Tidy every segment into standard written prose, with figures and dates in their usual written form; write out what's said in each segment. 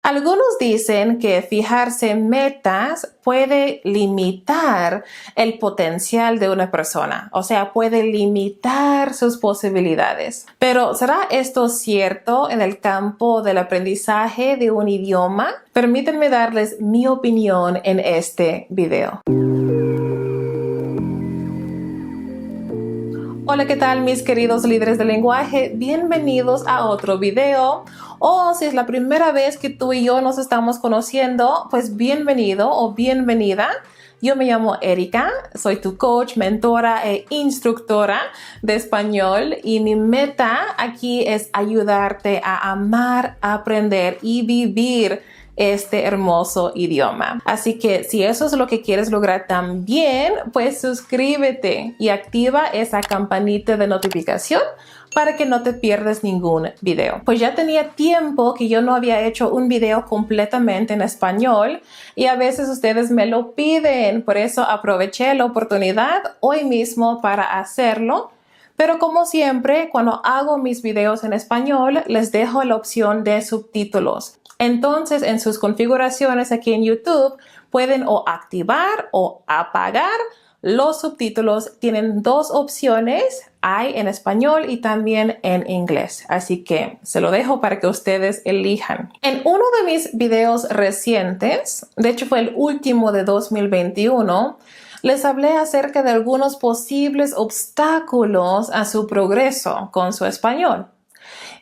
Algunos dicen que fijarse en metas puede limitar el potencial de una persona, o sea, puede limitar sus posibilidades. Pero ¿será esto cierto en el campo del aprendizaje de un idioma? Permítanme darles mi opinión en este video. Hola, ¿qué tal mis queridos líderes del lenguaje? Bienvenidos a otro video. O si es la primera vez que tú y yo nos estamos conociendo, pues bienvenido o bienvenida. Yo me llamo Erika, soy tu coach, mentora e instructora de español y mi meta aquí es ayudarte a amar, aprender y vivir este hermoso idioma. Así que si eso es lo que quieres lograr también, pues suscríbete y activa esa campanita de notificación para que no te pierdas ningún video. Pues ya tenía tiempo que yo no había hecho un video completamente en español y a veces ustedes me lo piden, por eso aproveché la oportunidad hoy mismo para hacerlo. Pero como siempre, cuando hago mis videos en español, les dejo la opción de subtítulos. Entonces, en sus configuraciones aquí en YouTube, pueden o activar o apagar los subtítulos. Tienen dos opciones, hay en español y también en inglés. Así que se lo dejo para que ustedes elijan. En uno de mis videos recientes, de hecho fue el último de 2021, les hablé acerca de algunos posibles obstáculos a su progreso con su español.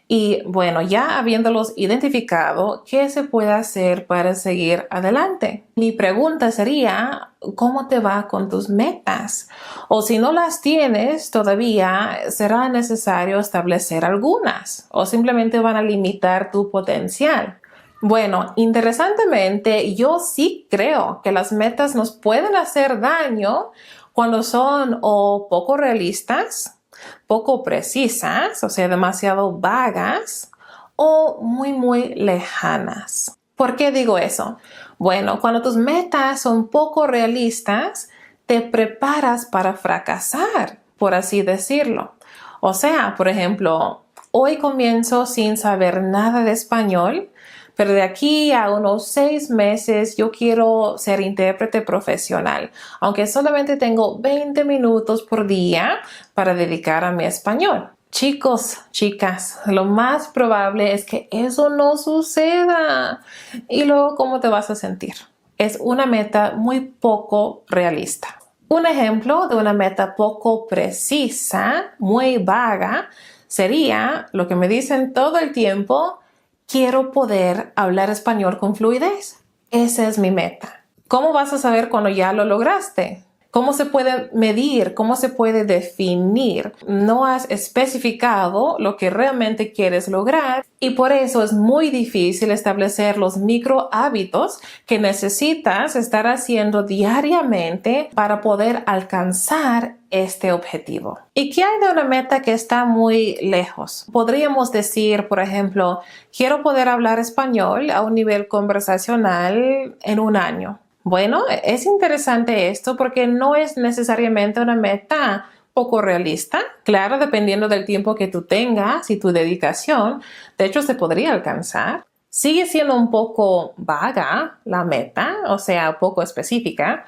Y bueno, ya habiéndolos identificado, ¿qué se puede hacer para seguir adelante? Mi pregunta sería, ¿cómo te va con tus metas? O si no las tienes todavía, será necesario establecer algunas o simplemente van a limitar tu potencial. Bueno, interesantemente, yo sí creo que las metas nos pueden hacer daño cuando son o poco realistas, poco precisas, o sea, demasiado vagas o muy lejanas. ¿Por qué digo eso? Bueno, cuando tus metas son poco realistas, te preparas para fracasar, por así decirlo. O sea, por ejemplo, hoy comienzo sin saber nada de español, pero de aquí a unos 6 meses yo quiero ser intérprete profesional, aunque solamente tengo 20 minutos por día para dedicar a mi español. Chicos, chicas, lo más probable es que eso no suceda. Y luego, ¿cómo te vas a sentir? Es una meta muy poco realista. Un ejemplo de una meta poco precisa, muy vaga, sería lo que me dicen todo el tiempo: quiero poder hablar español con fluidez. Esa es mi meta. ¿Cómo vas a saber cuando ya lo lograste? ¿Cómo se puede medir? ¿Cómo se puede definir? No has especificado lo que realmente quieres lograr y por eso es muy difícil establecer los micro hábitos que necesitas estar haciendo diariamente para poder alcanzar este objetivo. ¿Y qué hay de una meta que está muy lejos? Podríamos decir, por ejemplo, quiero poder hablar español a un nivel conversacional en 1 año. Bueno, es interesante esto porque no es necesariamente una meta poco realista. Claro, dependiendo del tiempo que tú tengas y tu dedicación, de hecho se podría alcanzar. Sigue siendo un poco vaga la meta, o sea, poco específica,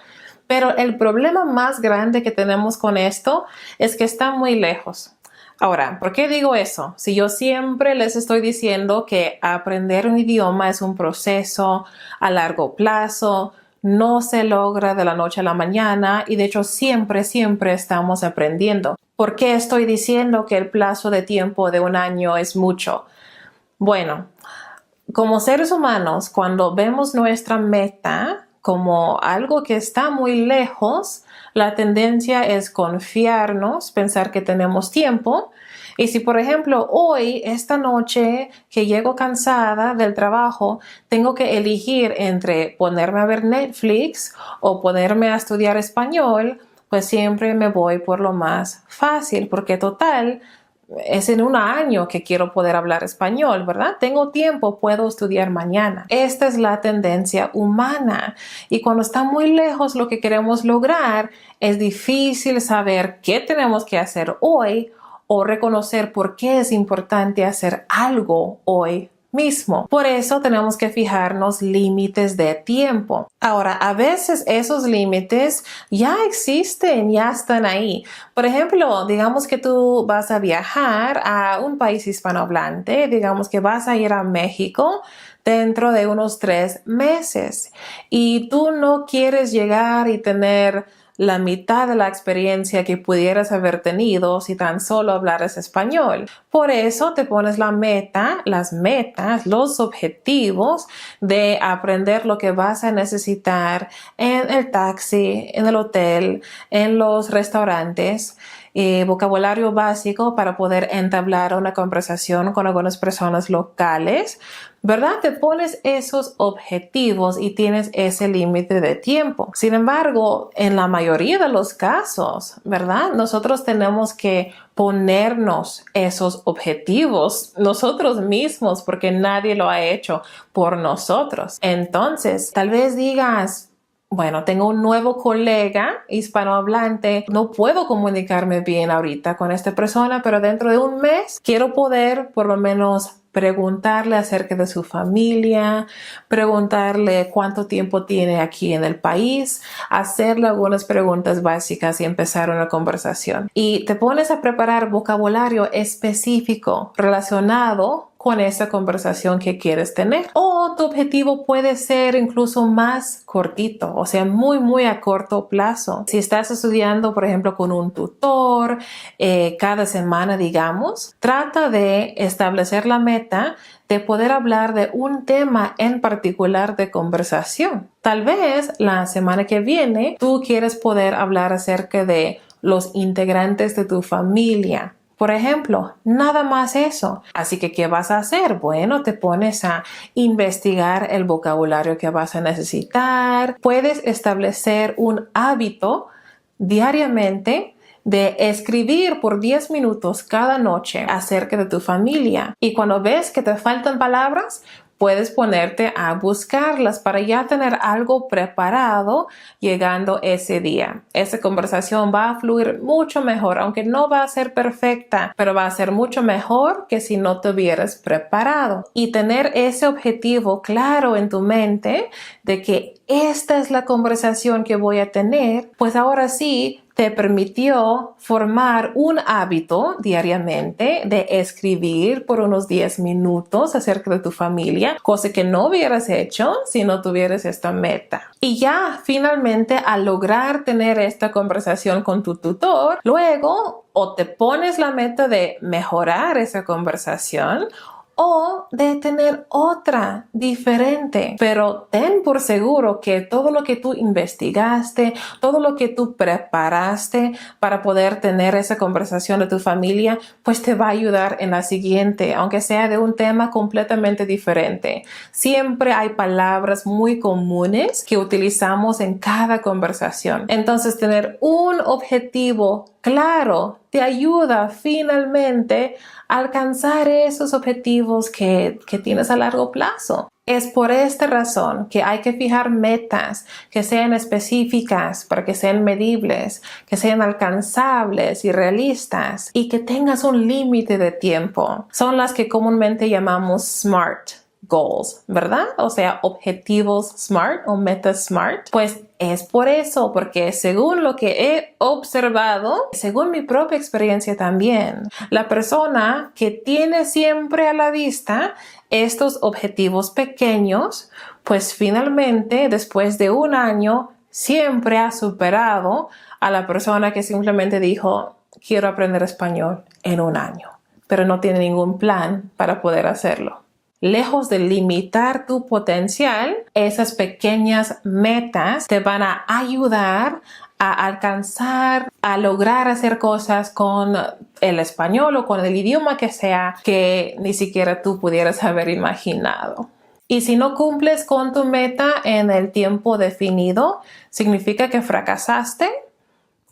pero el problema más grande que tenemos con esto es que está muy lejos. Ahora, ¿por qué digo eso? Si yo siempre les estoy diciendo que aprender un idioma es un proceso a largo plazo, no se logra de la noche a la mañana y de hecho siempre estamos aprendiendo. ¿Por qué estoy diciendo que el plazo de tiempo de 1 año es mucho? Bueno, como seres humanos, cuando vemos nuestra meta como algo que está muy lejos, la tendencia es confiarnos, pensar que tenemos tiempo. Y si, por ejemplo, hoy, esta noche que llego cansada del trabajo, tengo que elegir entre ponerme a ver Netflix o ponerme a estudiar español, pues siempre me voy por lo más fácil, porque total, es en 1 año que quiero poder hablar español, ¿verdad? Tengo tiempo, puedo estudiar mañana. Esta es la tendencia humana. Y cuando está muy lejos lo que queremos lograr, es difícil saber qué tenemos que hacer hoy o reconocer por qué es importante hacer algo hoy mismo. Por eso tenemos que fijarnos límites de tiempo. Ahora, a veces esos límites ya existen, ya están ahí. Por ejemplo, digamos que tú vas a viajar a un país hispanohablante, digamos que vas a ir a México dentro de unos 3 meses y tú no quieres llegar y tener la mitad de la experiencia que pudieras haber tenido si tan solo hablaras español. Por eso te pones la meta, las metas, los objetivos de aprender lo que vas a necesitar en el taxi, en el hotel, en los restaurantes. Vocabulario básico para poder entablar una conversación con algunas personas locales, ¿verdad? Te pones esos objetivos y tienes ese límite de tiempo. Sin embargo, en la mayoría de los casos, ¿verdad? Nosotros tenemos que ponernos esos objetivos nosotros mismos porque nadie lo ha hecho por nosotros. Entonces, tal vez digas, bueno, tengo un nuevo colega hispanohablante, no puedo comunicarme bien ahorita con esta persona, pero dentro de un mes quiero poder por lo menos preguntarle acerca de su familia, preguntarle cuánto tiempo tiene aquí en el país, hacerle algunas preguntas básicas y empezar una conversación. Y te pones a preparar vocabulario específico relacionado con esa conversación que quieres tener. O tu objetivo puede ser incluso más cortito, o sea, muy a corto plazo. Si estás estudiando, por ejemplo, con un tutor cada semana, digamos, trata de establecer la meta de poder hablar de un tema en particular de conversación. Tal vez la semana que viene tú quieres poder hablar acerca de los integrantes de tu familia. Por ejemplo, nada más eso. Así que, ¿qué vas a hacer? Bueno, te pones a investigar el vocabulario que vas a necesitar. Puedes establecer un hábito diariamente de escribir por 10 minutos cada noche acerca de tu familia. Y cuando ves que te faltan palabras, puedes ponerte a buscarlas para ya tener algo preparado llegando ese día. Esa conversación va a fluir mucho mejor, aunque no va a ser perfecta, pero va a ser mucho mejor que si no te hubieras preparado. Y tener ese objetivo claro en tu mente de que esta es la conversación que voy a tener, pues ahora sí te permitió formar un hábito diariamente de escribir por unos 10 minutos acerca de tu familia, cosa que no hubieras hecho si no tuvieras esta meta. Y ya finalmente al lograr tener esta conversación con tu tutor, luego o te pones la meta de mejorar esa conversación o de tener otra diferente. Pero ten por seguro que todo lo que tú investigaste, todo lo que tú preparaste para poder tener esa conversación de tu familia, pues te va a ayudar en la siguiente, aunque sea de un tema completamente diferente. Siempre hay palabras muy comunes que utilizamos en cada conversación. Entonces, tener un objetivo claro te ayuda finalmente a alcanzar esos objetivos que tienes a largo plazo. Es por esta razón que hay que fijar metas que sean específicas para que sean medibles, que sean alcanzables y realistas y que tengas un límite de tiempo. Son las que comúnmente llamamos SMART goals, ¿verdad? O sea, objetivos SMART o metas SMART. Pues es por eso, porque según lo que he observado, según mi propia experiencia también, la persona que tiene siempre a la vista estos objetivos pequeños, pues finalmente, después de un año, siempre ha superado a la persona que simplemente dijo, quiero aprender español en un año, pero no tiene ningún plan para poder hacerlo. Lejos de limitar tu potencial, esas pequeñas metas te van a ayudar a alcanzar, a lograr hacer cosas con el español o con el idioma que sea que ni siquiera tú pudieras haber imaginado. Y si no cumples con tu meta en el tiempo definido, ¿significa que fracasaste?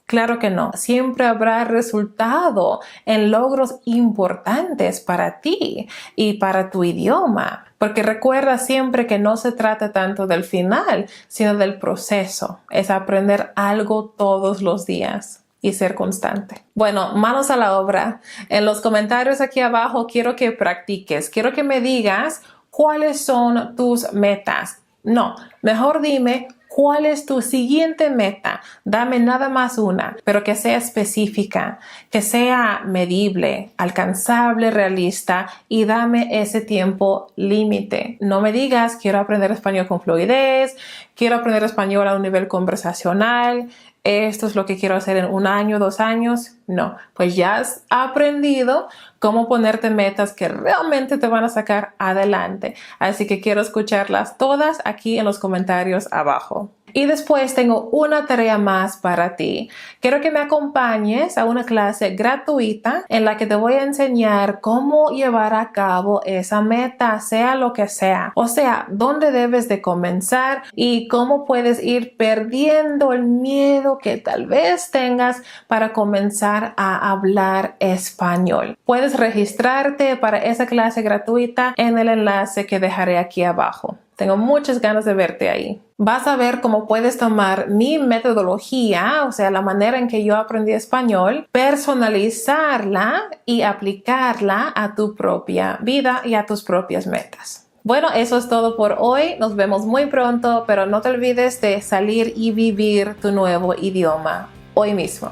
Claro que no. Siempre habrá resultado en logros importantes para ti y para tu idioma. Porque recuerda siempre que no se trata tanto del final, sino del proceso. Es aprender algo todos los días. y ser constante. Bueno, manos a la obra. En los comentarios aquí abajo quiero que practiques, quiero que me digas cuáles son tus metas. No, mejor dime cuál es tu siguiente meta. Dame nada más una, pero que sea específica, que sea medible, alcanzable, realista y dame ese tiempo límite. No me digas quiero aprender español con fluidez, quiero aprender español a un nivel conversacional. Esto es lo que quiero hacer en 1 año, 2 años. No, pues ya has aprendido cómo ponerte metas que realmente te van a sacar adelante. Así que quiero escucharlas todas aquí en los comentarios abajo. Y después tengo una tarea más para ti. Quiero que me acompañes a una clase gratuita en la que te voy a enseñar cómo llevar a cabo esa meta, sea lo que sea. O sea, dónde debes de comenzar y cómo puedes ir perdiendo el miedo que tal vez tengas para comenzar a hablar español. Puedes registrarte para esa clase gratuita en el enlace que dejaré aquí abajo. Tengo muchas ganas de verte ahí. Vas a ver cómo puedes tomar mi metodología, o sea, la manera en que yo aprendí español, personalizarla y aplicarla a tu propia vida y a tus propias metas. Bueno, eso es todo por hoy. Nos vemos muy pronto, pero no te olvides de salir y vivir tu nuevo idioma hoy mismo.